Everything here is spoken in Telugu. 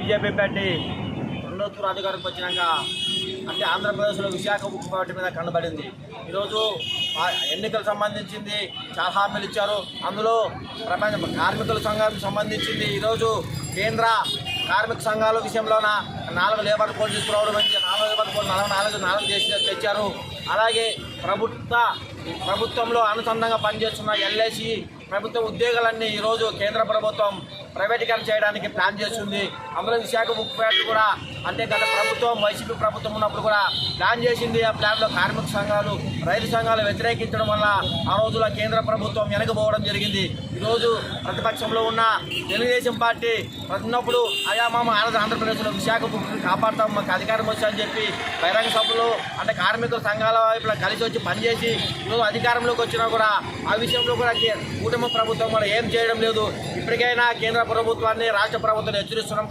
బీజేపీ పార్టీ రెండో తూరు అధికారంకి వచ్చినాక అంటే ఆంధ్రప్రదేశ్లో విశాఖ ఉక్కు పార్టీ మీద కనబడింది. ఈరోజు ఎన్నికలకు సంబంధించింది చాలా హామీలు ఇచ్చారు. అందులో ప్రపంచ కార్మికుల సంఘానికి సంబంధించింది ఈరోజు కేంద్ర కార్మిక సంఘాల విషయంలోన 4 లేబర్ కోడ్ తీసుకురావడం, 4 లేబర్ కోడ్ 4 చేసి తెచ్చారు. అలాగే ప్రభుత్వంలో అనుసంధానంగా పనిచేస్తున్న ఎల్ఐసి ప్రభుత్వ ఉద్యోగాలన్నీ ఈరోజు కేంద్ర ప్రభుత్వం ప్రైవేటీకరణ చేయడానికి ప్లాన్ చేస్తుంది. అందులో విశాఖ ఉక్కు ఫ్యాక్టరీ కూడా అంటే గత ప్రభుత్వం వైసీపీ ప్రభుత్వం ఉన్నప్పుడు కూడా ప్లాన్ చేసింది. ఆ ప్లాన్లో కార్మిక సంఘాలు, రైతు సంఘాలు వ్యతిరేకించడం వల్ల ఆ రోజుల్లో కేంద్ర ప్రభుత్వం వెనకపోవడం జరిగింది. ఈరోజు ప్రతిపక్షంలో ఉన్న తెలుగుదేశం పార్టీ ఉన్నప్పుడు అయామామ ఆంధ్రప్రదేశ్లో విశాఖ ఉక్కుని కాపాడుతాం, మాకు అధికారం వచ్చని చెప్పి బహిరంగ సభలో అంటే కార్మికుల సంఘాల వైపులా కలిసి వచ్చి పనిచేసి ఈరోజు అధికారంలోకి వచ్చినా కూడా ఆ విషయంలో కూడా కుటుంబ ప్రభుత్వం కూడా ఏం చేయడం లేదు. ఇప్పటికైనా కేంద్ర ప్రభుత్వాన్ని, రాష్ట్ర ప్రభుత్వాన్ని హెచ్చరిస్తున్నాం.